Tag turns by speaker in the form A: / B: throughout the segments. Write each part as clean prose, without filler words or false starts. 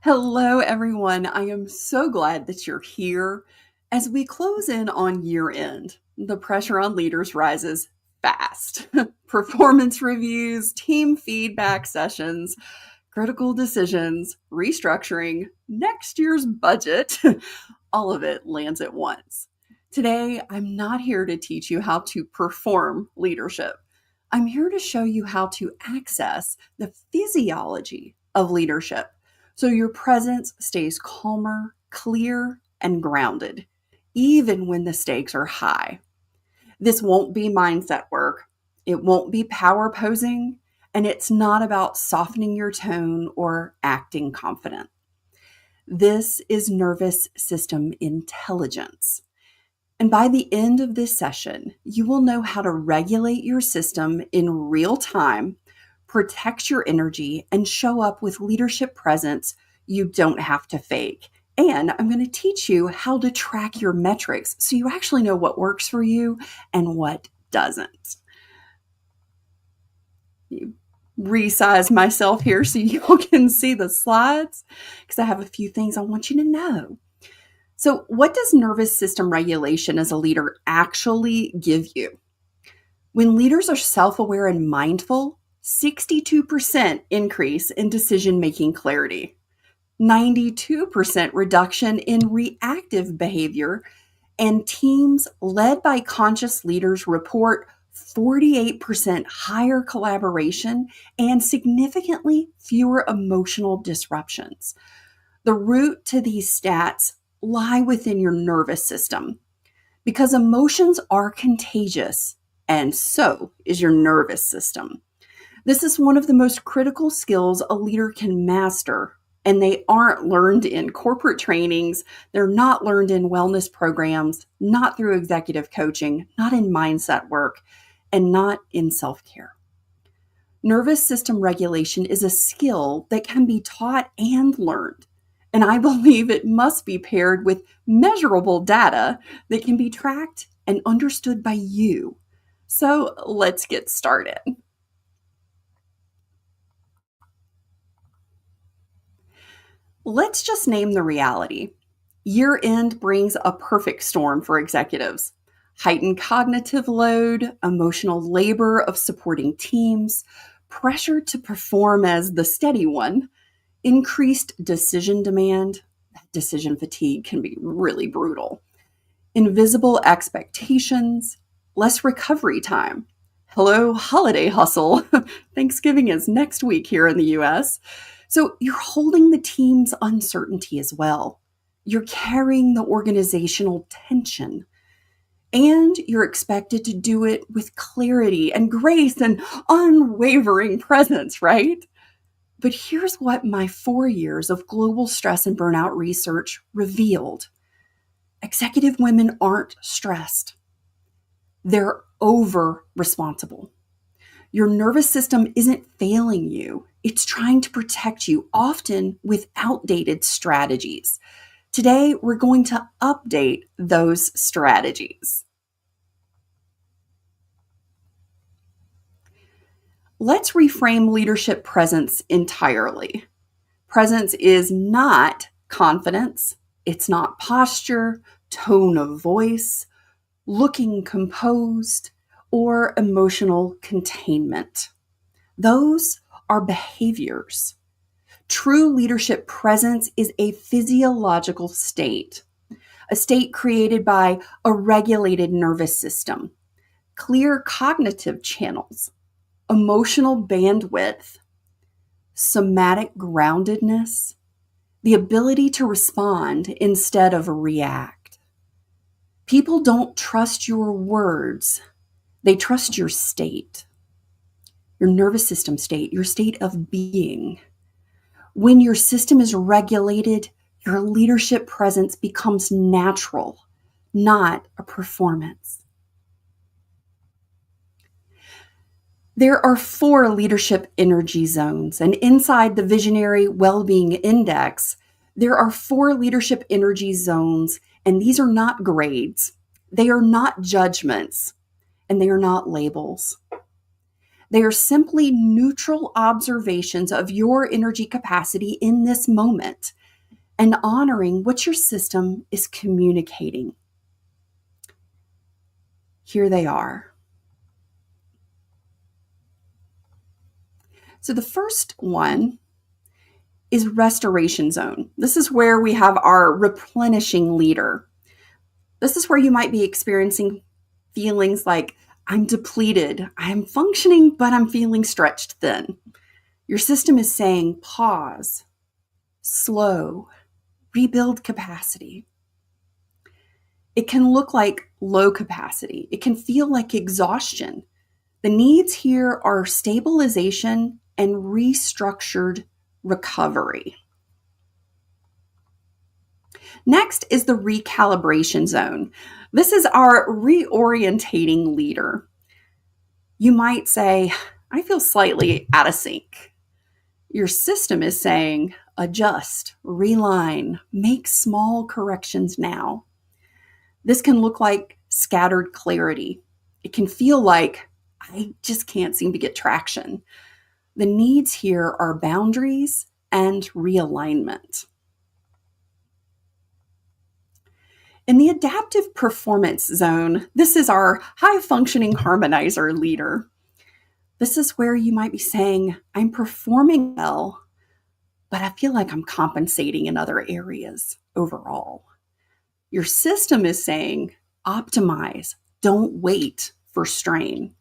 A: Hello, everyone. I am so glad that you're here. As we close in on year end, the pressure on leaders rises fast. Performance reviews, team feedback sessions, critical decisions, restructuring, next year's budget, all of it lands at once. Today, I'm not here to teach you how to perform leadership. I'm here to show you how to access the physiology of leadership so your presence stays calmer, clear, and grounded, even when the stakes are high. This won't be mindset work. It won't be power posing, and it's not about softening your tone or acting confident. This is nervous system intelligence. And by the end of this session, you will know how to regulate your system in real time, protect your energy, and show up with leadership presence you don't have to fake. And I'm going to teach you how to track your metrics so you actually know what works for you and what doesn't. Resize myself here so you all can see the slides because I have a few things I want you to know. So, what does nervous system regulation as a leader actually give you? When leaders are self-aware and mindful, 62% increase in decision-making clarity, 92% reduction in reactive behavior, and teams led by conscious leaders report 48% higher collaboration and significantly fewer emotional disruptions. The root to these stats lie within your nervous system because emotions are contagious, and so is your nervous system. This is one of the most critical skills a leader can master, and they aren't learned in corporate trainings. They're not learned in wellness programs, not through executive coaching, not in mindset work, and not in self-care. Nervous system regulation is a skill that can be taught and learned. And I believe it must be paired with measurable data that can be tracked and understood by you. So let's get started. Let's just name the reality. Year end brings a perfect storm for executives. Heightened cognitive load, emotional labor of supporting teams, pressure to perform as the steady one, increased decision demand. Decision fatigue can be really brutal. Invisible expectations, less recovery time. Hello, holiday hustle. Thanksgiving is next week here in the US. So you're holding the team's uncertainty as well. You're carrying the organizational tension. And you're expected to do it with clarity and grace and unwavering presence, right? But here's what my 4 years of global stress and burnout research revealed. Executive women aren't stressed. They're over responsible. Your nervous system isn't failing you. It's trying to protect you, often with outdated strategies. Today, we're going to update those strategies. Let's reframe leadership presence entirely. Presence is not confidence. It's not posture, tone of voice, looking composed, or emotional containment. Those are behaviors. True leadership presence is a physiological state, a state created by a regulated nervous system, clear cognitive channels, emotional bandwidth, somatic groundedness, the ability to respond instead of react. People don't trust your words. They trust your state, your nervous system state, your state of being. When your system is regulated, your leadership presence becomes natural, not a performance. There are 4 leadership energy zones, and inside the Visionary Wellbeing Index, there are 4 leadership energy zones, and these are not grades. They are not judgments, and they are not labels. They are simply neutral observations of your energy capacity in this moment and honoring what your system is communicating. Here they are. So the first one is restoration zone. This is where we have our replenishing leader. This is where you might be experiencing feelings like, I'm depleted, I'm functioning, but I'm feeling stretched thin. Your system is saying, pause, slow, rebuild capacity. It can look like low capacity. It can feel like exhaustion. The needs here are stabilization and restructured recovery. Next is the recalibration zone. This is our reorientating leader. You might say, I feel slightly out of sync. Your system is saying, adjust, realign, make small corrections now. This can look like scattered clarity. It can feel like, I just can't seem to get traction. The needs here are boundaries and realignment. In the adaptive performance zone, this is our high-functioning harmonizer leader. This is where you might be saying, I'm performing well, but I feel like I'm compensating in other areas overall. Your system is saying, optimize, don't wait for strain.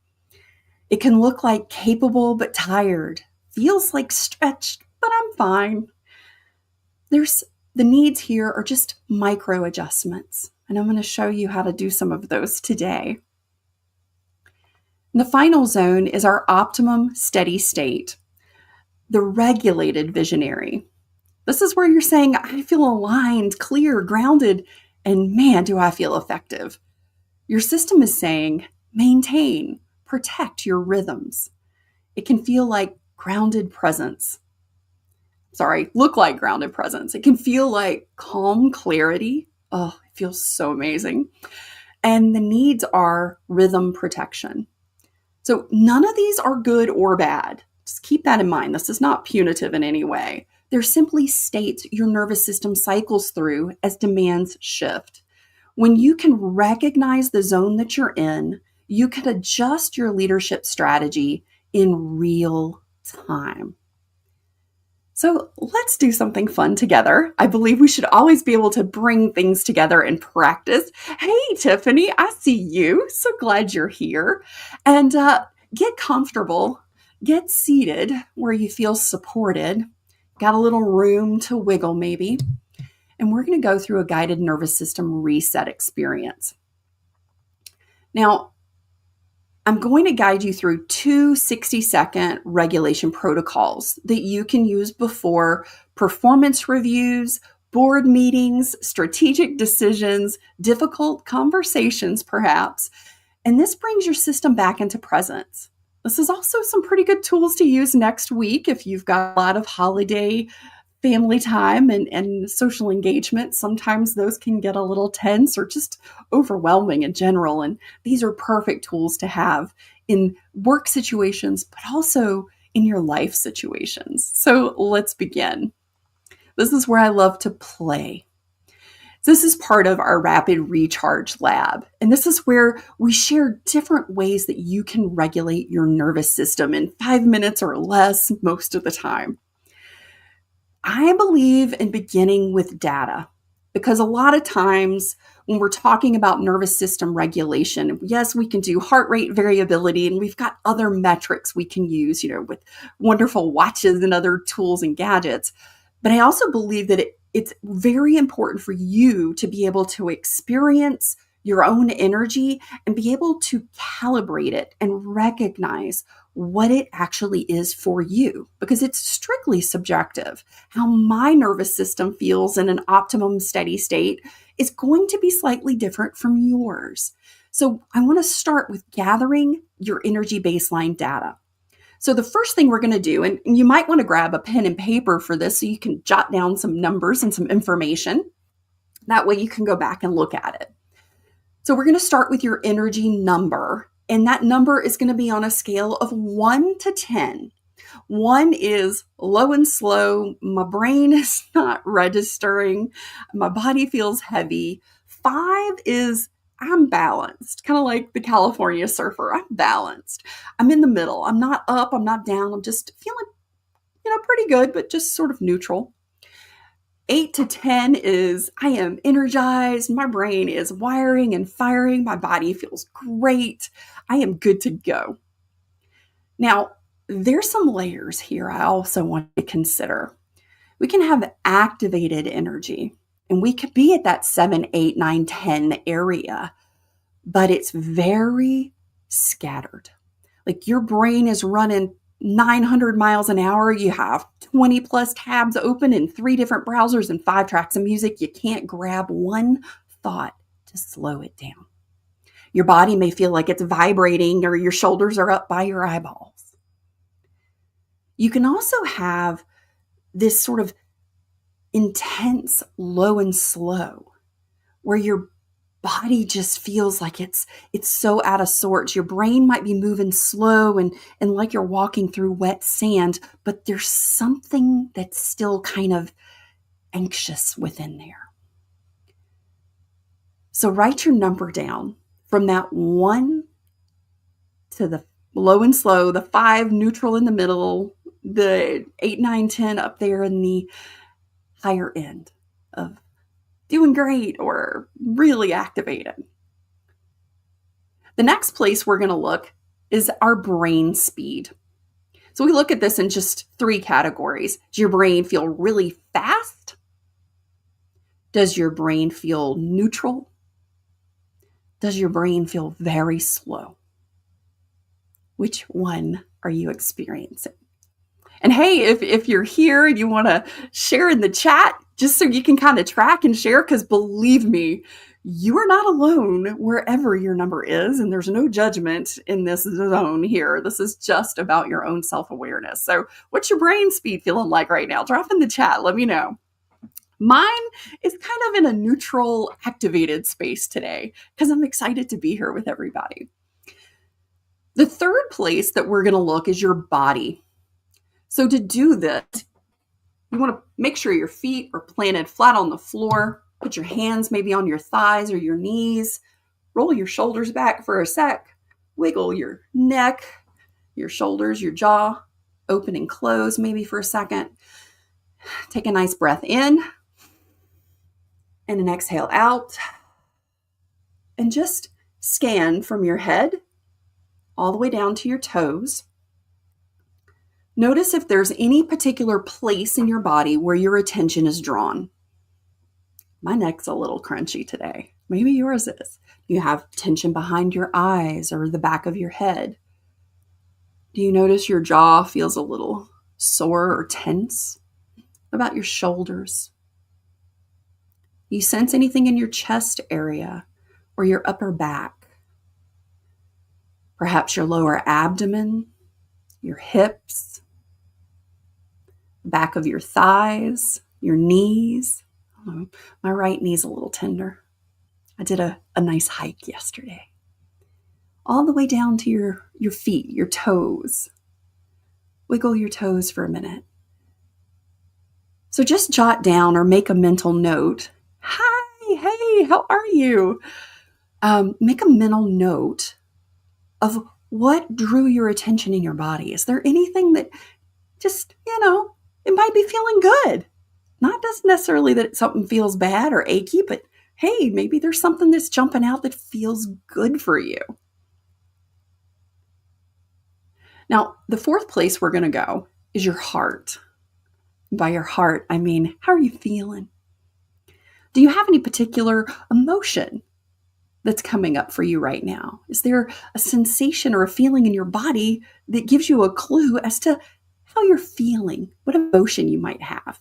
A: It can look like capable but tired, feels like stretched, but I'm fine. The needs here are just micro adjustments, and I'm going to show you how to do some of those today. And the final zone is our optimum steady state, the regulated visionary. This is where you're saying, I feel aligned, clear, grounded, and man, do I feel effective. Your system is saying, maintain, protect your rhythms. It can feel like grounded presence. Look like grounded presence. It can feel like calm clarity. Oh, it feels so amazing. And the needs are rhythm protection. So none of these are good or bad. Just keep that in mind. This is not punitive in any way. They're simply states your nervous system cycles through as demands shift. When you can recognize the zone that you're in, you can adjust your leadership strategy in real time. So let's do something fun together. I believe we should always be able to bring things together in practice. Hey, Tiffany, I see you. So glad you're here. And get comfortable, get seated where you feel supported. Got a little room to wiggle maybe. And we're going to go through a guided nervous system reset experience. Now, I'm going to guide you through 2 60-second regulation protocols that you can use before performance reviews, board meetings, strategic decisions, difficult conversations, perhaps. And this brings your system back into presence. This is also some pretty good tools to use next week if you've got a lot of holiday family time and social engagement. Sometimes those can get a little tense or just overwhelming in general. And these are perfect tools to have in work situations, but also in your life situations. So let's begin. This is where I love to play. This is part of our rapid recharge lab. And this is where we share different ways that you can regulate your nervous system in 5 minutes or less most of the time. I believe in beginning with data because a lot of times when we're talking about nervous system regulation, yes, we can do heart rate variability and we've got other metrics we can use, with wonderful watches and other tools and gadgets. But I also believe that it's very important for you to be able to experience your own energy and be able to calibrate it and recognize what it actually is for you, because it's strictly subjective. How my nervous system feels in an optimum steady state is going to be slightly different from yours. So I want to start with gathering your energy baseline data. So the first thing we're going to do, and you might want to grab a pen and paper for this so you can jot down some numbers and some information. That way you can go back and look at it. So we're going to start with your energy number. And that number is going to be on a scale of 1 to 10. 1 is low and slow. My brain is not registering. My body feels heavy. 5 is I'm balanced, kind of like the California surfer. I'm balanced. I'm in the middle. I'm not up. I'm not down. I'm just feeling, pretty good, but just sort of neutral. 8 to 10 is I am energized. My brain is wiring and firing. My body feels great. I am good to go. Now, there's some layers here I also want to consider. We can have activated energy, and we could be at that 7, 8, 9, 10 area, but it's very scattered. Like your brain is running 900 miles an hour. You have 20 plus tabs open in 3 different browsers and 5 tracks of music. You can't grab one thought to slow it down. Your body may feel like it's vibrating or your shoulders are up by your eyeballs. You can also have this sort of intense low and slow where your body just feels like it's so out of sorts. Your brain might be moving slow and like you're walking through wet sand, but there's something that's still kind of anxious within there. So write your number down from that 1 to the low and slow, the 5 neutral in the middle, the 8, 9, 10 up there in the higher end of doing great or really activated. The next place we're going to look is our brain speed. So we look at this in just 3 categories. Does your brain feel really fast? Does your brain feel neutral? Does your brain feel very slow? Which one are you experiencing? And hey, if you're here and you want to share in the chat, just so you can kind of track and share, because believe me, you are not alone wherever your number is, and there's no judgment in this zone here. This is just about your own self-awareness. So what's your brain speed feeling like right now? Drop in the chat. Let me know. Mine is kind of in a neutral, activated space today because I'm excited to be here with everybody. The third place that we're going to look is your body. So to do this, you want to make sure your feet are planted flat on the floor. Put your hands maybe on your thighs or your knees. Roll your shoulders back for a sec. Wiggle your neck, your shoulders, your jaw. Open and close maybe for a second. Take a nice breath in and an exhale out. And just scan from your head all the way down to your toes. Notice if there's any particular place in your body where your attention is drawn. My neck's a little crunchy today. Maybe yours is. Do you have tension behind your eyes or the back of your head? Do you notice your jaw feels a little sore or tense? What about your shoulders? Do you sense anything in your chest area or your upper back? Perhaps your lower abdomen, your hips, back of your thighs, your knees. Oh, my right knee's a little tender. I did a nice hike yesterday. All the way down to your feet, your toes. Wiggle your toes for a minute. So just jot down or make a mental note. Hi, hey, how are you? Make a mental note of what drew your attention in your body. Is there anything that just, it might be feeling good? Not just necessarily that something feels bad or achy, but hey, maybe there's something that's jumping out that feels good for you. Now, the fourth place we're going to go is your heart. By your heart, I mean, how are you feeling? Do you have any particular emotion that's coming up for you right now? Is there a sensation or a feeling in your body that gives you a clue as to how you're feeling, what emotion you might have?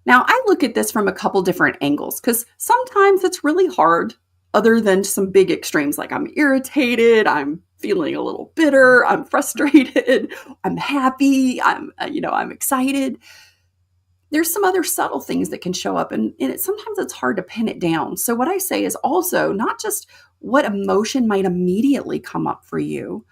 A: Now, I look at this from a couple different angles because sometimes it's really hard, other than some big extremes like I'm irritated, I'm feeling a little bitter, I'm frustrated, I'm happy, I'm excited. There's some other subtle things that can show up, and sometimes it's hard to pin it down. So what I say is also not just what emotion might immediately come up for you,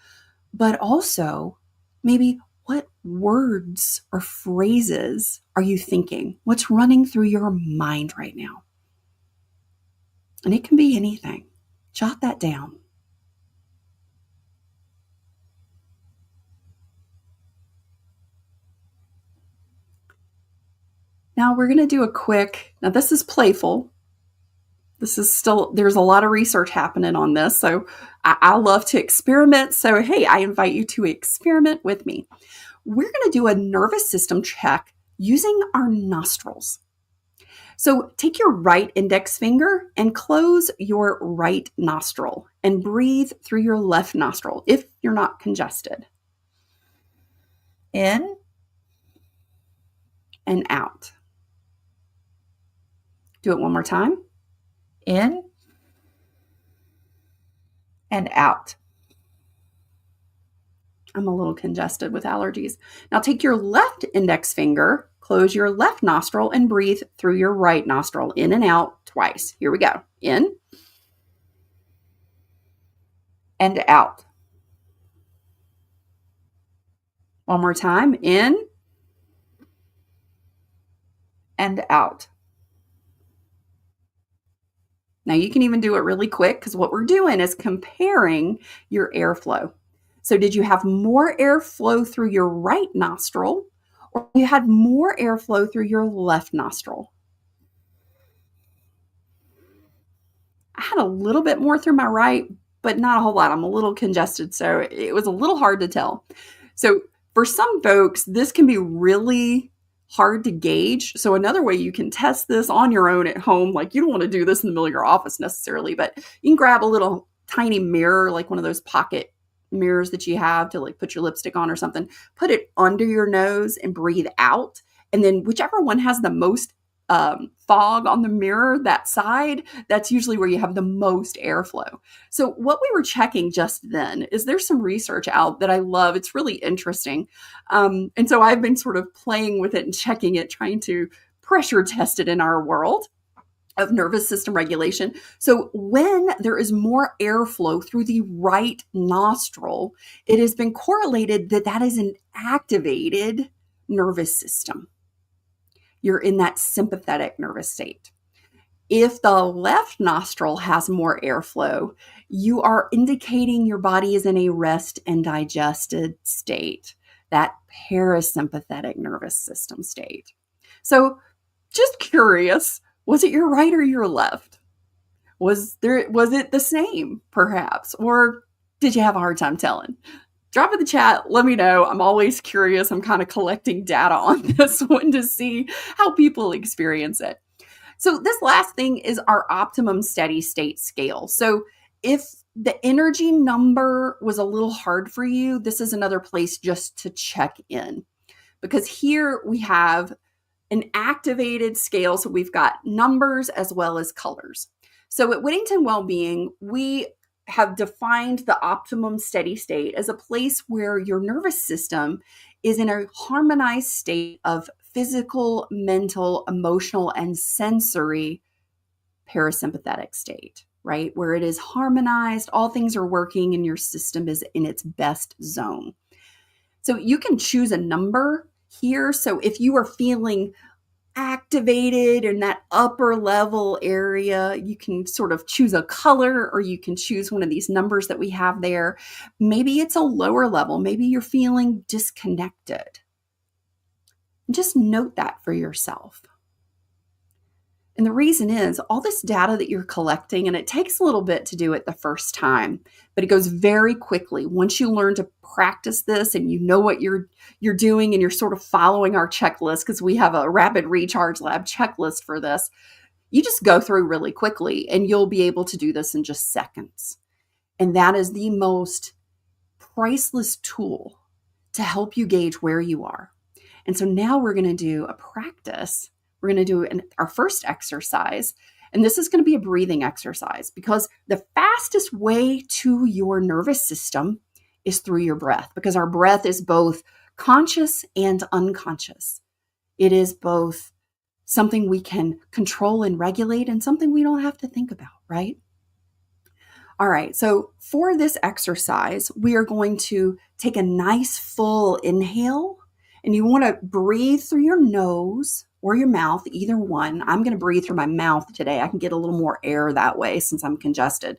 A: but also maybe what words or phrases are you thinking? What's running through your mind right now? And it can be anything. Jot that down. Now we're going to do now this is playful. This is still, there's a lot of research happening on this. So I love to experiment. So, hey, I invite you to experiment with me. We're going to do a nervous system check using our nostrils. So take your right index finger and close your right nostril and breathe through your left nostril if you're not congested. In and out. Do it one more time. In and out. I'm a little congested with allergies. Now take your left index finger, close your left nostril, and breathe through your right nostril, in and out twice. Here we go. In and out. One more time. In and out. Now you can even do it really quick because what we're doing is comparing your airflow. So did you have more airflow through your right nostril, or you had more airflow through your left nostril? I had a little bit more through my right, but not a whole lot. I'm a little congested, so it was a little hard to tell. So for some folks, this can be really hard to gauge. So another way you can test this on your own at home, like you don't want to do this in the middle of your office necessarily, but you can grab a little tiny mirror, like one of those pocket mirrors that you have to like put your lipstick on or something, put it under your nose and breathe out. And then whichever one has the most fog on the mirror, that side, that's usually where you have the most airflow. So what we were checking just then is there's some research out that I love. It's really interesting. And so I've been sort of playing with it and checking it, trying to pressure test it in our world of nervous system regulation. So when there is more airflow through the right nostril, it has been correlated that that is an activated nervous system. You're in that sympathetic nervous state. If the left nostril has more airflow, you are indicating your body is in a rest and digested state, that parasympathetic nervous system state. So just curious, was it your right or your left? Was it the same perhaps? Or did you have a hard time telling? Drop in the chat. Let me know. I'm always curious. I'm kind of collecting data on this one to see how people experience it. So this last thing is our optimum steady state scale. So if the energy number was a little hard for you, this is another place just to check in, because here we have an activated scale. So we've got numbers as well as colors. So at Whittington Wellbeing, we have defined the optimum steady state as a place where your nervous system is in a harmonized state of physical, mental, emotional, and sensory parasympathetic state, right? Where it is harmonized, all things are working, and your system is in its best zone. So you can choose a number here. So if you are feeling activated in that upper level area, you can sort of choose a color, or you can choose one of these numbers that we have there. Maybe it's a lower level. Maybe you're feeling disconnected. And just note that for yourself. And the reason is all this data that you're collecting, and it takes a little bit to do it the first time, but it goes very quickly. Once you learn to practice this and you know what you're doing and you're sort of following our checklist, because we have a rapid recharge lab checklist for this, you just go through really quickly and you'll be able to do this in just seconds. And that is the most priceless tool to help you gauge where you are. And so now we're going to do a practice. We're going to do our first exercise, and this is going to be a breathing exercise, because the fastest way to your nervous system is through your breath, because our breath is both conscious and unconscious. It is both something we can control and regulate and something we don't have to think about, right? All right, so for this exercise, we are going to take a nice full inhale, and you want to breathe through your nose or your mouth, either one. I'm going to breathe through my mouth today. I can get a little more air that way since I'm congested.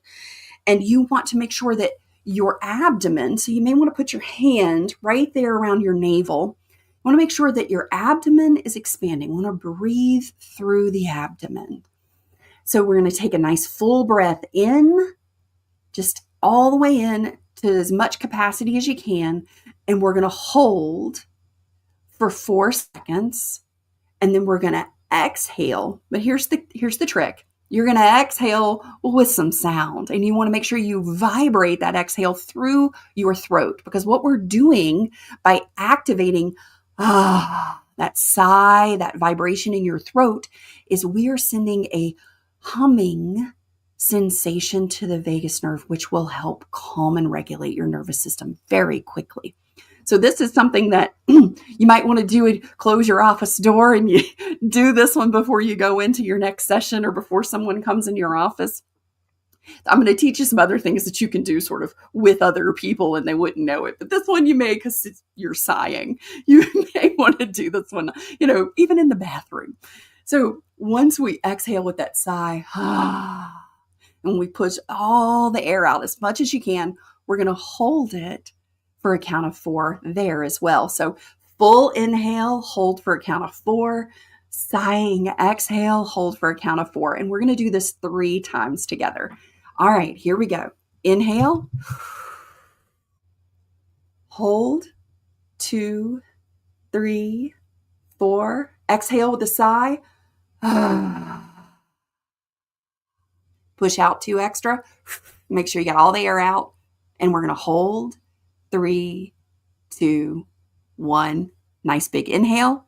A: And you want to make sure that your abdomen, so you may want to put your hand right there around your navel. You want to make sure that your abdomen is expanding. You want to breathe through the abdomen. So we're going to take a nice full breath in, just all the way in to as much capacity as you can. And we're going to hold for 4 seconds. And then we're going to exhale. But here's the trick. You're going to exhale with some sound. And you want to make sure you vibrate that exhale through your throat. Because what we're doing by activating that sigh, that vibration in your throat, is we are sending a humming sensation to the vagus nerve, which will help calm and regulate your nervous system very quickly. So this is something that you might want to do and close your office door, and you do this one before you go into your next session or before someone comes in your office. I'm going to teach you some other things that you can do sort of with other people and they wouldn't know it. But this one you may, because you're sighing, you may want to do this one, even in the bathroom. So once we exhale with that sigh, and we push all the air out as much as you can, we're going to hold it for a count of 4 there as well. So full inhale, hold for a count of 4, sighing exhale, hold for a count of 4. And we're going to do this 3 times together. All right, here we go. Inhale, hold, 2, 3, 4. Exhale with a sigh. Push out 2 extra. Make sure you got all the air out. And we're going to hold. 3, 2, 1. Nice big inhale.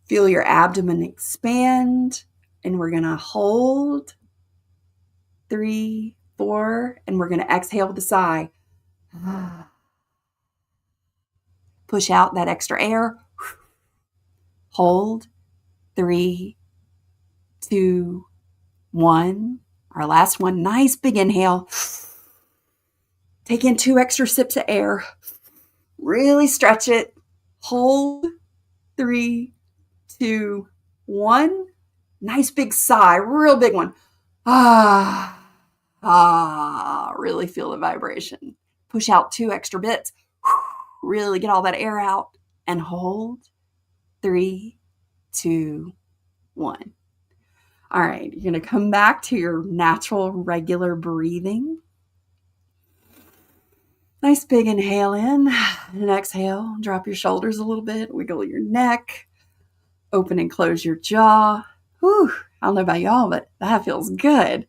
A: Feel your abdomen expand. And we're going to hold. 3, 4. And we're going to exhale with a sigh. Push out that extra air. Hold. 3, 2, 1. Our last one. Nice big inhale. Take in 2 extra sips of air. Really stretch it. Hold. 3, 2, 1. Nice big sigh. Real big one. Really feel the vibration. Push out 2 extra bits. Really get all that air out. And hold. 3, 2, 1. All right. You're going to come back to your natural, regular breathing. Nice big inhale in and exhale. Drop your shoulders a little bit. Wiggle your neck. Open and close your jaw. Whew, I don't know about y'all, but that feels good.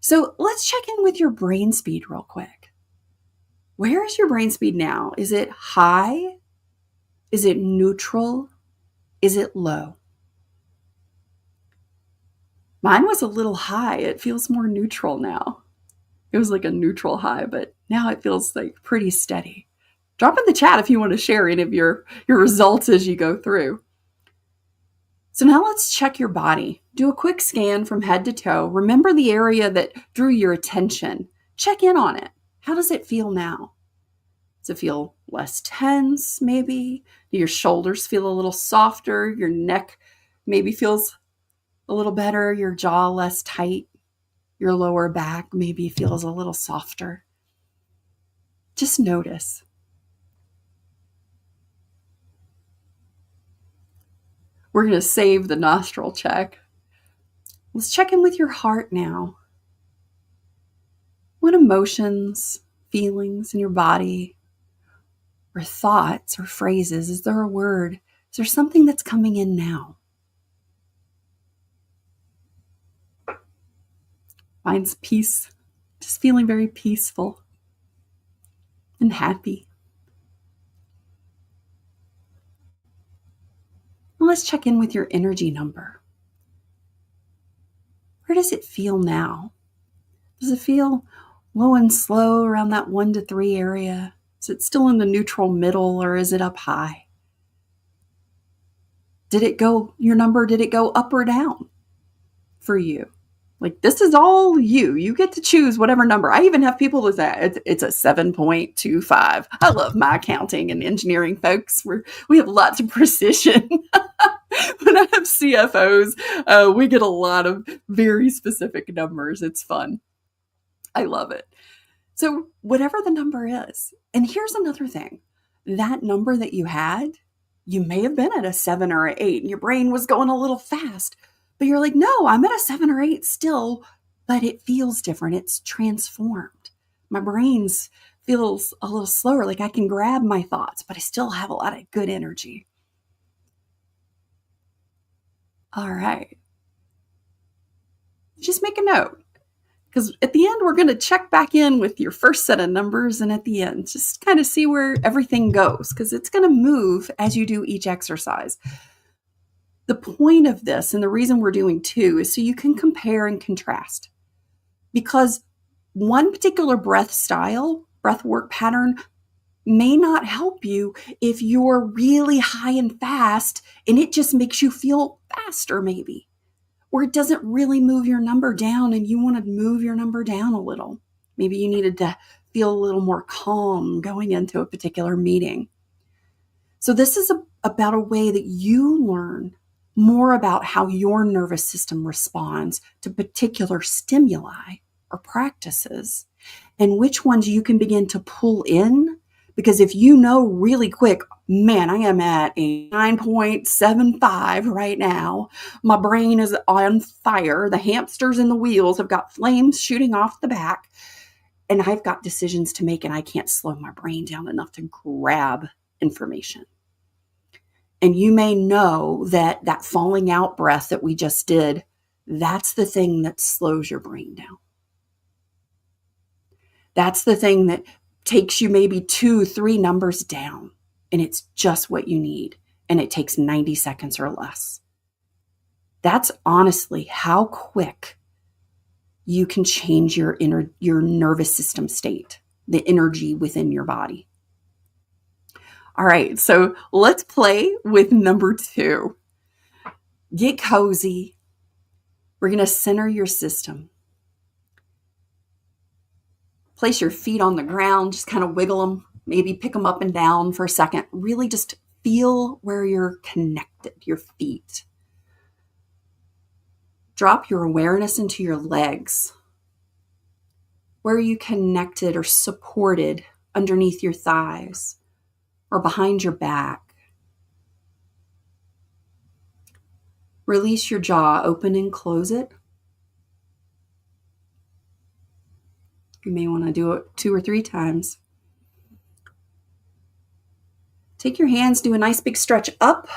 A: So let's check in with your brain speed real quick. Where is your brain speed now? Is it high? Is it neutral? Is it low? Mine was a little high. It feels more neutral now. It was like a neutral high, but now it feels like pretty steady. Drop in the chat if you want to share any of your results as you go through. So now let's check your body. Do a quick scan from head to toe. Remember the area that drew your attention. Check in on it. How does it feel now? Does it feel less tense, maybe? Do your shoulders feel a little softer? Your neck maybe feels a little better? Your jaw less tight? Your lower back maybe feels a little softer. Just notice. We're going to save the nostril check. Let's check in with your heart now. What emotions, feelings in your body, or thoughts or phrases, is there a word? Is there something that's coming in now? Mine's peace, just feeling very peaceful and happy. And let's check in with your energy number. Where does it feel now? Does it feel low and slow around that 1 to 3 area? Is it still in the neutral middle, or is it up high? Your number, did it go up or down for you? Like, this is all you. You get to choose whatever number. I even have people that say it's a 7.25. I love my accounting and engineering folks. We have lots of precision. When I have CFOs, we get a lot of very specific numbers. It's fun. I love it. So, whatever the number is, and here's another thing, that number that you had, you may have been at a 7 or an 8 and your brain was going a little fast, but you're like, no, I'm at a 7 or 8 still, but it feels different. It's transformed. My brain feels a little slower, like I can grab my thoughts, but I still have a lot of good energy. All right. Just make a note. Because at the end, we're going to check back in with your first set of numbers, and at the end, just kind of see where everything goes, because it's going to move as you do each exercise. The point of this, and the reason we're doing 2, is so you can compare and contrast. Because one particular breath work pattern, may not help you if you're really high and fast, and it just makes you feel faster, maybe. Or it doesn't really move your number down and you want to move your number down a little. Maybe you needed to feel a little more calm going into a particular meeting. So this is about a way that you learn more about how your nervous system responds to particular stimuli or practices, and which ones you can begin to pull in. Because if you know really quick, man, I am at a 9.75 right now. My brain is on fire. The hamsters in the wheels have got flames shooting off the back. And I've got decisions to make, and I can't slow my brain down enough to grab information. And you may know that falling out breath that we just did, that's the thing that slows your brain down. That's the thing that takes you maybe 2-3 numbers down, and it's just what you need, and it takes 90 seconds or less. That's honestly how quick you can change your nervous system state, the energy within your body. All right, so let's play with number 2. Get cozy. We're going to center your system. Place your feet on the ground, just kind of wiggle them, maybe pick them up and down for a second. Really just feel where you're connected, your feet. Drop your awareness into your legs. Where are you connected or supported underneath your thighs or behind your back? Release your jaw, open and close it. You may want to do it 2 or 3 times. Take your hands, do a nice big stretch up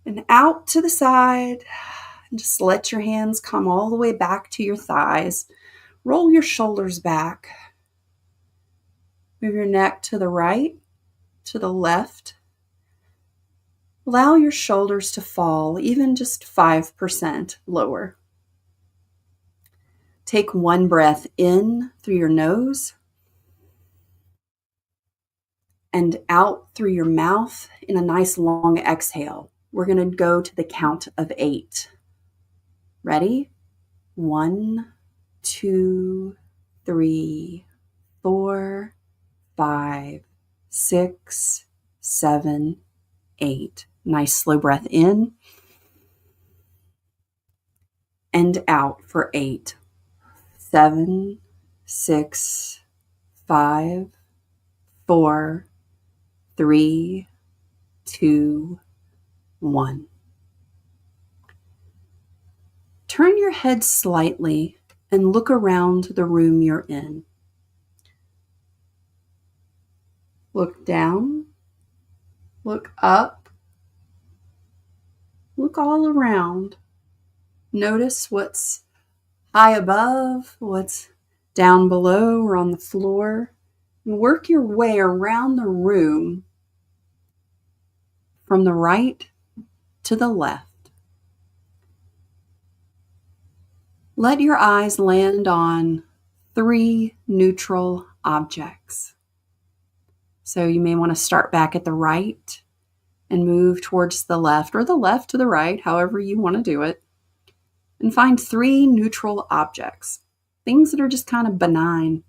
A: and out to the side. And just let your hands come all the way back to your thighs. Roll your shoulders back. Move your neck to the right, to the left. Allow your shoulders to fall even just 5% lower. Take one breath in through your nose and out through your mouth in a nice long exhale. We're going to go to the count of 8. Ready? 1, 2, 3, 4, 5, 6, 7, 8. Nice slow breath in and out for 8. 7, 6, 5, 4, 3, 2, 1. Turn your head slightly and look around the room you're in. Look down, look up, look all around. Notice what's high above, what's down below or on the floor, and work your way around the room from the right to the left. Let your eyes land on 3 neutral objects. So you may want to start back at the right and move towards the left, or the left to the right, however you want to do it. and find 3 neutral objects, things that are just kind of benign.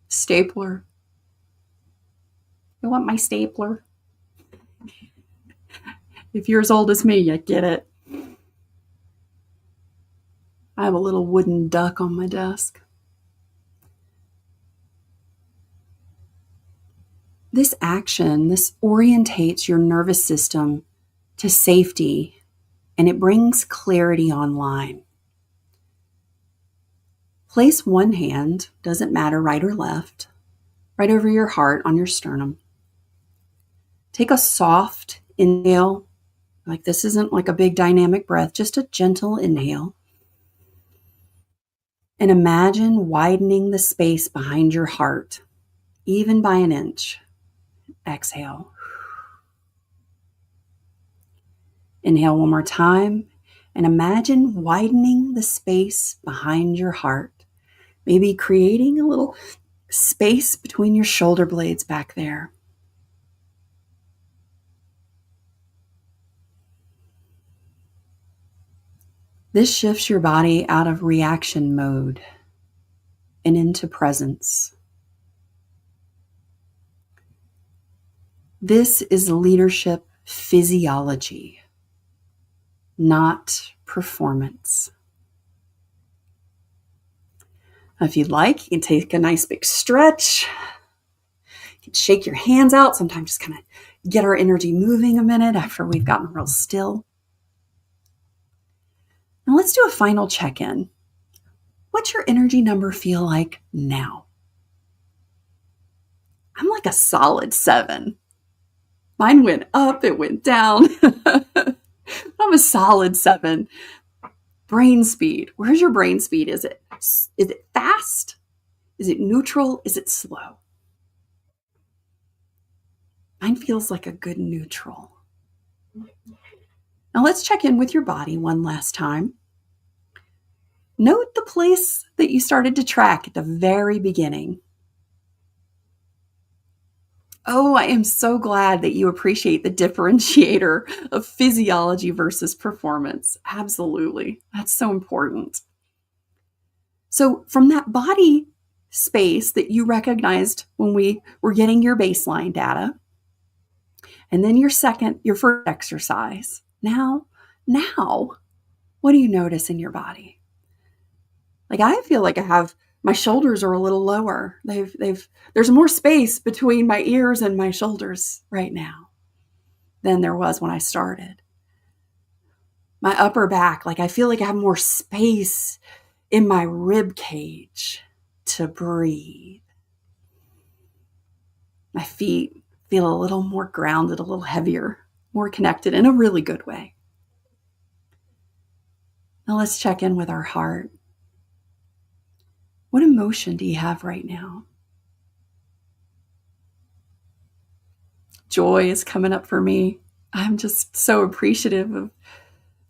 A: Stapler. You want my stapler? If you're as old as me, you get it. I have a little wooden duck on my desk. This action, this orientates your nervous system to safety, and it brings clarity online. Place one hand, doesn't matter right or left, right over your heart on your sternum. Take a soft inhale, like this isn't like a big dynamic breath, just a gentle inhale. And imagine widening the space behind your heart, even by an inch. Exhale. Inhale one more time, and imagine widening the space behind your heart, maybe creating a little space between your shoulder blades back there. This shifts your body out of reaction mode and into presence. This is leadership physiology, not performance. If you'd like, you can take a nice big stretch. You can shake your hands out, sometimes just kind of get our energy moving a minute after we've gotten real still. Now let's do a final check-in. What's your energy number feel like now? I'm like a solid 7. Mine went up, it went down. I'm a solid 7. Brain speed. Where's your brain speed? Is it fast? Is it neutral? Is it slow? Mine feels like a good neutral. Now let's check in with your body one last time. Note the place that you started to track at the very beginning. Oh, I am so glad that you appreciate the differentiator of physiology versus performance. Absolutely. That's so important. So from that body space that you recognized when we were getting your baseline data, and then your first exercise, now, what do you notice in your body? Like I feel like my shoulders are a little lower. There's more space between my ears and my shoulders right now than there was when I started. My upper back, like I feel like I have more space in my rib cage to breathe. My feet feel a little more grounded, a little heavier, more connected in a really good way. Now let's check in with our heart. What emotion do you have right now? Joy is coming up for me. I'm just so appreciative of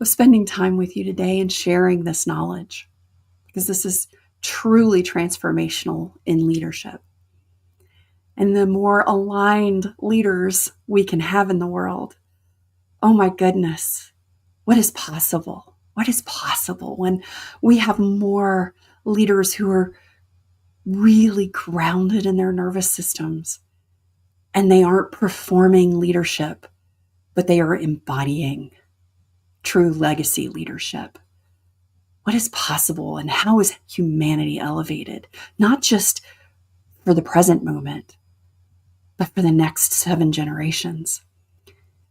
A: spending time with you today and sharing this knowledge, because this is truly transformational in leadership. And the more aligned leaders we can have in the world, oh my goodness, what is possible? What is possible when we have more leaders who are really grounded in their nervous systems and they aren't performing leadership, but they are embodying true legacy leadership? What is possible, and how is humanity elevated? Not just for the present moment, but for the next 7 generations.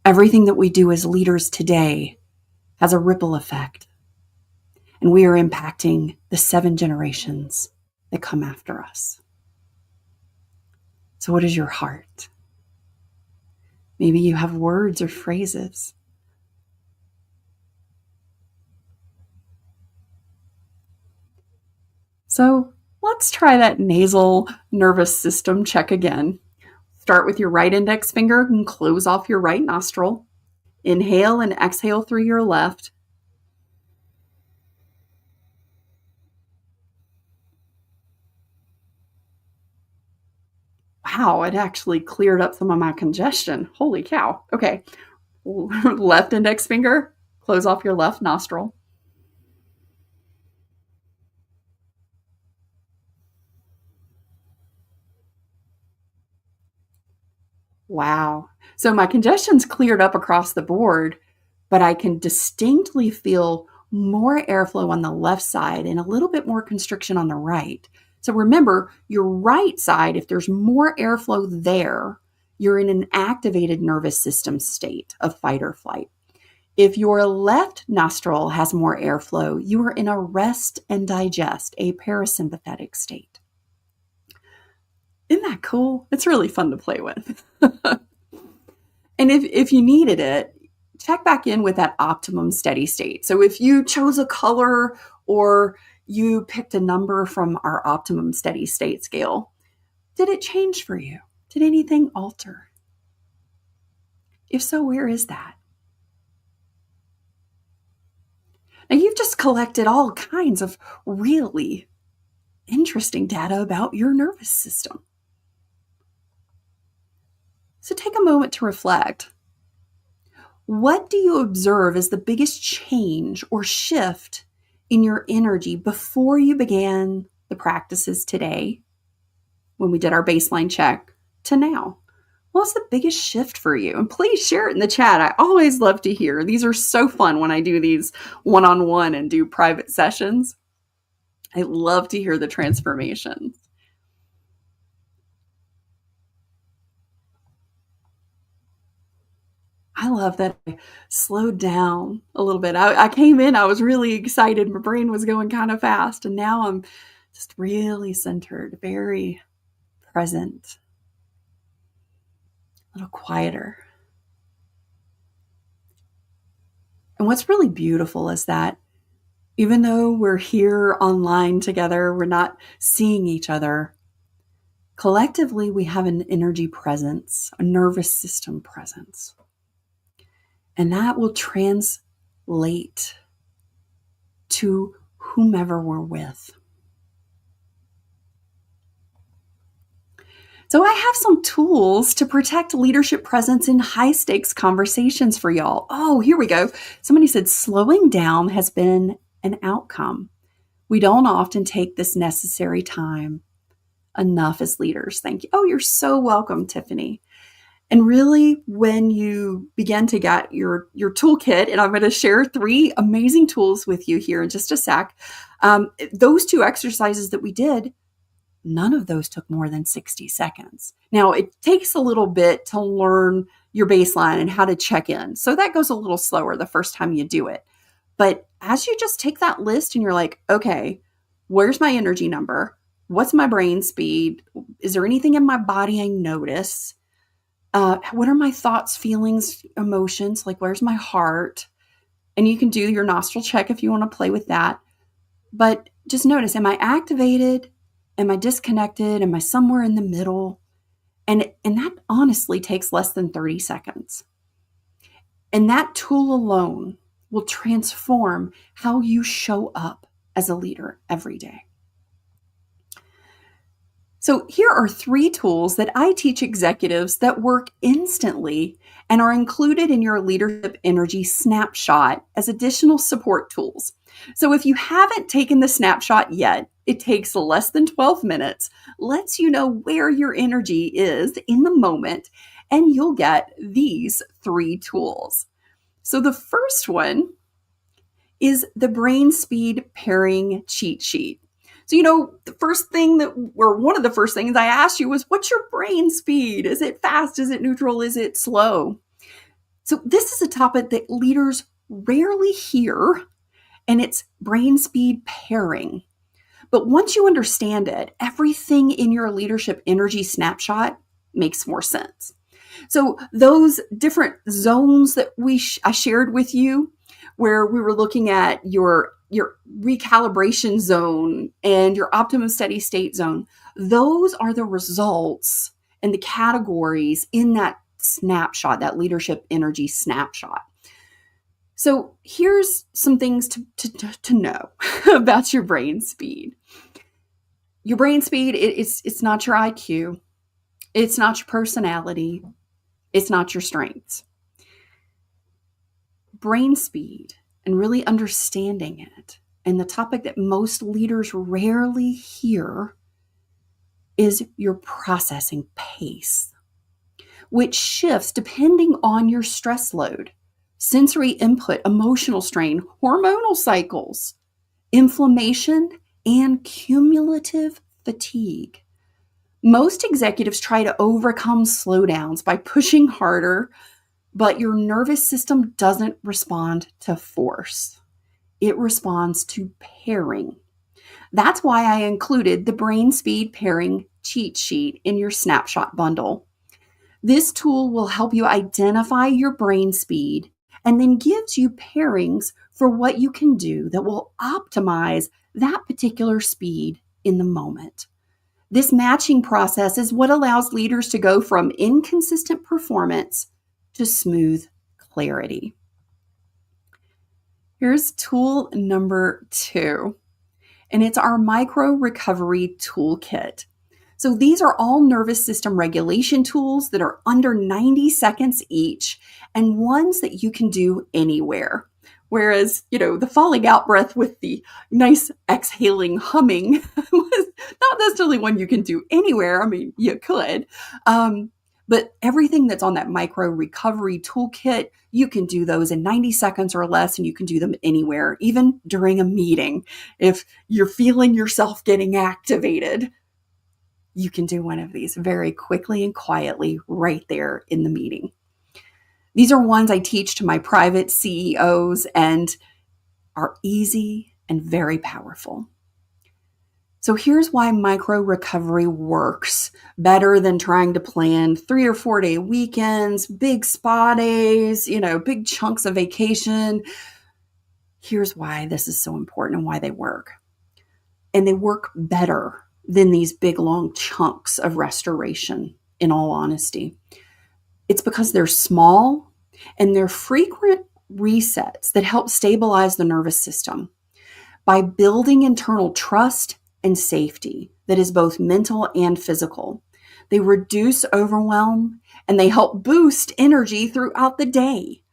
A: Everything that we do as leaders today has a ripple effect, and we are impacting the 7 generations that come after us. So what is your heart? Maybe you have words or phrases. So let's try that nasal nervous system check again. Start with your right index finger and close off your right nostril. Inhale and exhale through your left. Wow, it actually cleared up some of my congestion. Holy cow. Okay. Left index finger, close off your left nostril. Wow. So my congestion's cleared up across the board, but I can distinctly feel more airflow on the left side and a little bit more constriction on the right. So remember, your right side, if there's more airflow there, you're in an activated nervous system state of fight or flight. If your left nostril has more airflow, you are in a rest and digest, a parasympathetic state. Isn't that cool? It's really fun to play with. And if you needed it, check back in with that optimum steady state. So if you chose a color or you picked a number from our optimum steady state scale, did it change for you? Did anything alter? If so, where is that? Now, you've just collected all kinds of really interesting data about your nervous system. So take a moment to reflect. What do you observe as the biggest change or shift in your energy before you began the practices today, when we did our baseline check, to now? What's the biggest shift for you? And please share it in the chat. I always love to hear. These are so fun when I do these one-on-one and do private sessions. I love to hear the transformations. I love that I slowed down a little bit. I came in, I was really excited. My brain was going kind of fast. And now I'm just really centered, very present, a little quieter. And what's really beautiful is that even though we're here online together, we're not seeing each other, collectively we have an energy presence, a nervous system presence. And that will translate to whomever we're with. So I have some tools to protect leadership presence in high stakes conversations for y'all. Oh, here we go. Somebody said slowing down has been an outcome. We don't often take this necessary time enough as leaders. Thank you. Oh, you're so welcome, Tiffany. And really, when you begin to get your toolkit, and I'm going to share 3 amazing tools with you here in just a sec, those 2 exercises that we did, none of those took more than 60 seconds. Now, it takes a little bit to learn your baseline and how to check in. So that goes a little slower the first time you do it. But as you just take that list and you're like, okay, where's my energy number? What's my brain speed? Is there anything in my body I notice? What are my thoughts, feelings, emotions? Like, where's my heart? And you can do your nostril check if you want to play with that. But just notice, am I activated? Am I disconnected? Am I somewhere in the middle? And that honestly takes less than 30 seconds. And that tool alone will transform how you show up as a leader every day. So here are 3 tools that I teach executives that work instantly and are included in your leadership energy snapshot as additional support tools. So if you haven't taken the snapshot yet, it takes less than 12 minutes, lets you know where your energy is in the moment, and you'll get these 3 tools. So the first one is the brain speed pairing cheat sheet. So, the first thing one of the first things I asked you was, what's your brain speed? Is it fast? Is it neutral? Is it slow? So this is a topic that leaders rarely hear, and it's brain speed pairing. But once you understand it, everything in your leadership energy snapshot makes more sense. So those different zones that I shared with you, where we were looking at your recalibration zone and your optimum steady state zone, those are the results and the categories in that snapshot, that leadership energy snapshot. So here's some things to know about your brain speed. Your brain speed, it's not your IQ. It's not your personality. It's not your strengths. Brain speed and really understanding it, and the topic that most leaders rarely hear, is your processing pace. which shifts depending on your stress load, sensory input, emotional strain, hormonal cycles, inflammation, and cumulative fatigue. Most executives try to overcome slowdowns by pushing harder, but your nervous system doesn't respond to force. It responds to pairing. That's why I included the Brain Speed Pairing cheat sheet in your snapshot bundle. This tool will help you identify your brain speed and then gives you pairings for what you can do that will optimize that particular speed in the moment. This matching process is what allows leaders to go from inconsistent performance to smooth clarity. Here's tool number 2, and it's our micro recovery toolkit. So these are all nervous system regulation tools that are under 90 seconds each and ones that you can do anywhere. Whereas, the falling out breath with the nice exhaling humming was not necessarily one you can do anywhere. I mean, you could. But everything that's on that micro recovery toolkit, you can do those in 90 seconds or less, and you can do them anywhere, even during a meeting. If you're feeling yourself getting activated, you can do one of these very quickly and quietly right there in the meeting. These are ones I teach to my private CEOs and are easy and very powerful. So here's why micro recovery works better than trying to plan 3 or 4 day weekends, big spa days, big chunks of vacation. Here's why this is so important and why they work. And they work better than these big long chunks of restoration, in all honesty. It's because they're small and they're frequent resets that help stabilize the nervous system by building internal trust and safety that is both mental and physical. They reduce overwhelm and they help boost energy throughout the day.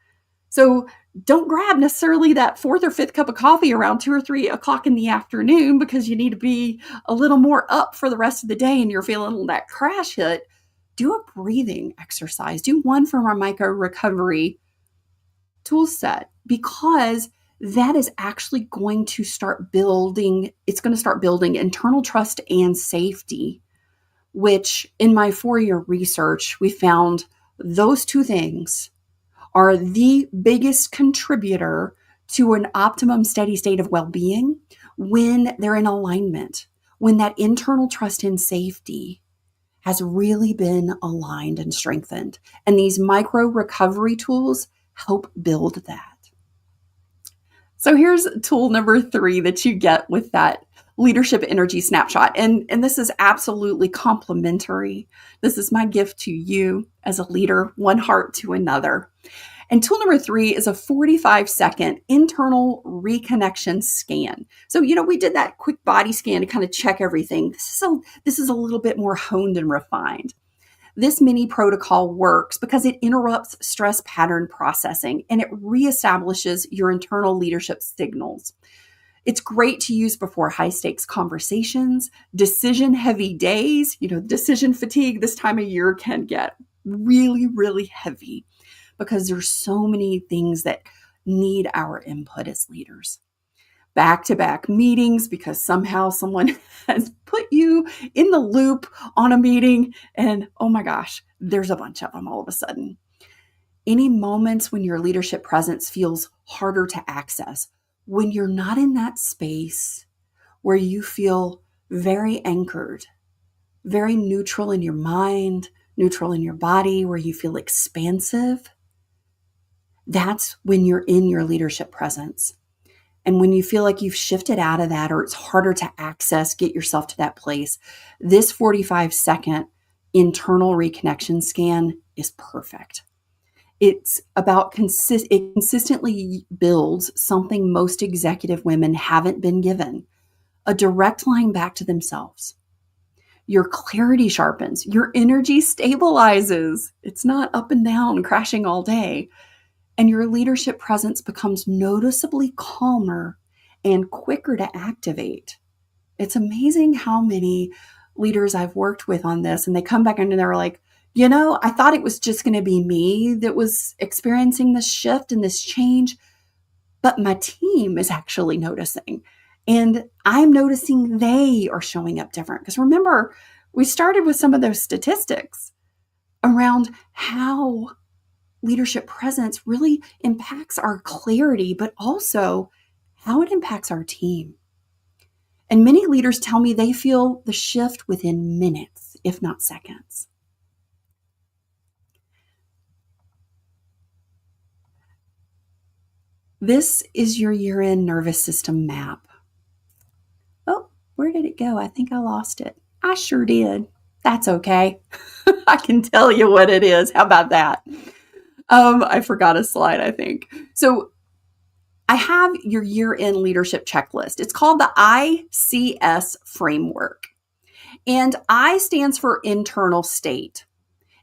A: So don't grab necessarily that 4th or 5th cup of coffee around 2 or 3 o'clock in the afternoon because you need to be a little more up for the rest of the day and you're feeling that crash hit. Do a breathing exercise. Do one from our micro recovery tool set because that is actually going to start building, it's going to start building internal trust and safety, which in my 4-year research, we found those two things are the biggest contributor to an optimum steady state of well-being when they're in alignment, when that internal trust and safety has really been aligned and strengthened. And these micro recovery tools help build that. So here's tool number 3 that you get with that leadership energy snapshot. And this is absolutely complimentary. This is my gift to you as a leader, one heart to another. And tool number 3 is a 45-second internal reconnection scan. So, we did that quick body scan to kind of check everything. This is a little bit more honed and refined. This mini protocol works because it interrupts stress pattern processing and it reestablishes your internal leadership signals. It's great to use before high stakes conversations, decision heavy days. Decision fatigue this time of year can get really, really heavy because there's so many things that need our input as leaders. Back-to-back meetings because somehow someone has put you in the loop on a meeting and oh my gosh, there's a bunch of them all of a sudden. Any moments when your leadership presence feels harder to access, when you're not in that space where you feel very anchored, very neutral in your mind, neutral in your body, where you feel expansive, that's when you're in your leadership presence. And when you feel like you've shifted out of that or it's harder to access, get yourself to that place, this 45-second internal reconnection scan is perfect. It's about it consistently builds something most executive women haven't been given, a direct line back to themselves. Your clarity sharpens, your energy stabilizes. It's not up and down, crashing all day. And your leadership presence becomes noticeably calmer and quicker to activate. It's amazing how many leaders I've worked with on this, and they come back and they're like, I thought it was just going to be me that was experiencing this shift and this change, but my team is actually noticing. And I'm noticing they are showing up different. Because remember, we started with some of those statistics around how leadership presence really impacts our clarity, but also how it impacts our team. And many leaders tell me they feel the shift within minutes, if not seconds. This is your year-end nervous system map. Oh, where did it go? I think I lost it. I sure did. That's okay. I can tell you what it is. How about that? I forgot a slide, I think. So I have your year-end leadership checklist. It's called the ICS framework. And I stands for internal state.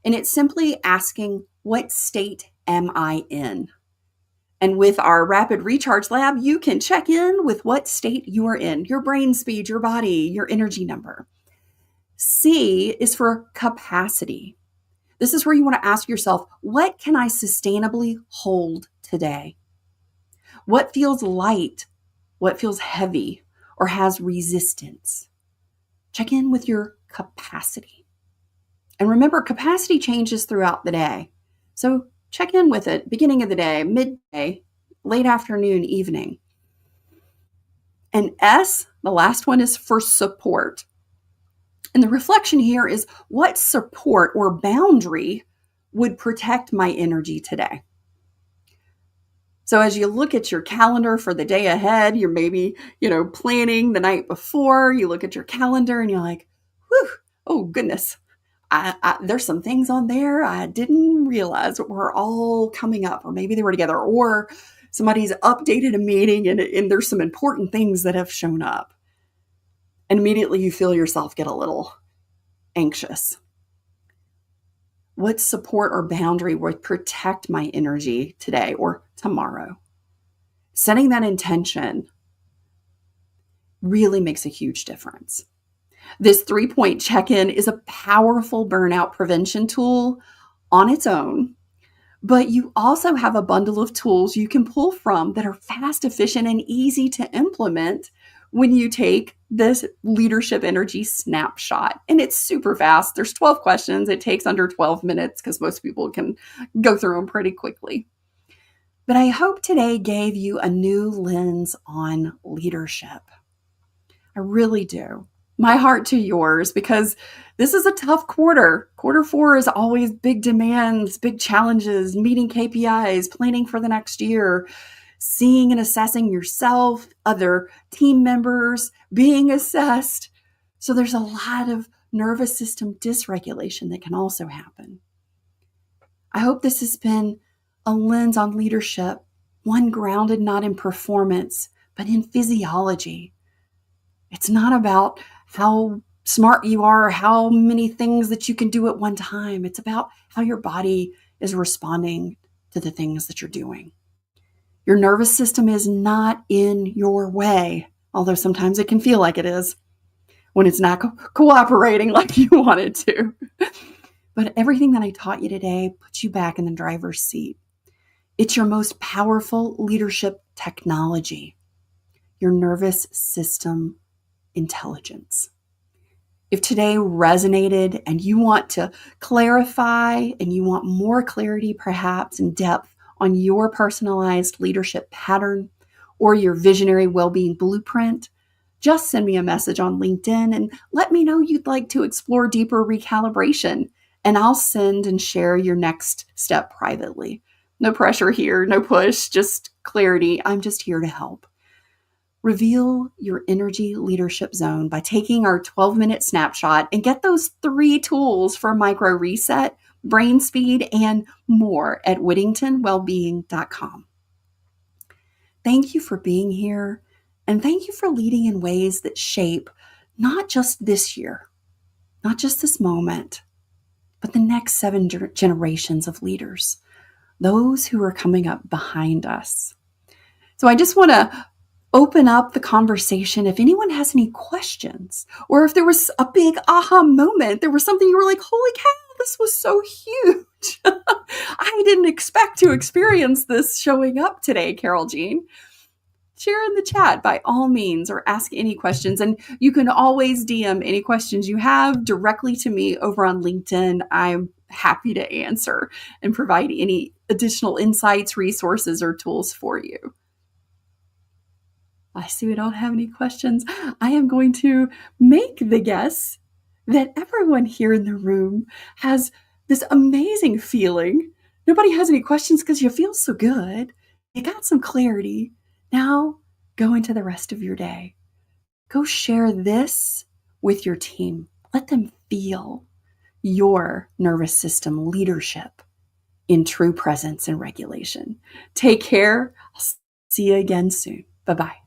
A: And it's simply asking, what state am I in? And with our rapid recharge lab, you can check in with what state you are in, your brain speed, your body, your energy number. C is for capacity. This is where you want to ask yourself, what can I sustainably hold today? What feels light? What feels heavy or has resistance? Check in with your capacity. And remember, capacity changes throughout the day. So check in with it, beginning of the day, midday, late afternoon, evening. And S, the last one, is for support. And the reflection here is, what support or boundary would protect my energy today? So as you look at your calendar for the day ahead, you're maybe, planning the night before, you look at your calendar and you're like, whew, oh goodness. There's some things on there I didn't realize were all coming up, or maybe they were together, or somebody's updated a meeting and there's some important things that have shown up. And immediately you feel yourself get a little anxious. What support or boundary would protect my energy today or tomorrow? Setting that intention really makes a huge difference. This 3-point check-in is a powerful burnout prevention tool on its own, but you also have a bundle of tools you can pull from that are fast, efficient, and easy to implement when you take this leadership energy snapshot. And it's super fast. There's 12 questions. It takes under 12 minutes because most people can go through them pretty quickly. But I hope today gave you a new lens on leadership. I really do. My heart to yours, because this is a tough quarter. Quarter 4 is always big demands, big challenges, meeting KPIs, planning for the next year, seeing and assessing yourself, other team members, being assessed. So there's a lot of nervous system dysregulation that can also happen. I hope this has been a lens on leadership, one grounded not in performance, but in physiology. It's not about how smart you are or how many things that you can do at one time. It's about how your body is responding to the things that you're doing. Your nervous system is not in your way, although sometimes it can feel like it is when it's not cooperating like you want it to. But everything that I taught you today puts you back in the driver's seat. It's your most powerful leadership technology, your nervous system intelligence. If today resonated and you want to clarify and you want more clarity, perhaps in depth on your personalized leadership pattern or your visionary well-being blueprint, just send me a message on LinkedIn and let me know you'd like to explore deeper recalibration, and I'll send and share your next step privately. No pressure here, no push, just clarity. I'm just here to help. Reveal your energy leadership zone by taking our 12-minute snapshot and get those 3 tools for micro reset, brain speed, and more at whittingtonwellbeing.com. Thank you for being here, and thank you for leading in ways that shape not just this year, not just this moment, but the next 7 generations of leaders, those who are coming up behind us. So I just want to open up the conversation if anyone has any questions, or if there was a big aha moment, there was something you were like, holy cow, this was so huge. I didn't expect to experience this showing up today, Carole Jean. Share in the chat by all means, or ask any questions. And you can always DM any questions you have directly to me over on LinkedIn. I'm happy to answer and provide any additional insights, resources, or tools for you. I see we don't have any questions. I am going to make the guess that everyone here in the room has this amazing feeling. Nobody has any questions because you feel so good. You got some clarity. Now go into the rest of your day. Go share this with your team. Let them feel your nervous system leadership in true presence and regulation. Take care. I'll see you again soon. Bye-bye.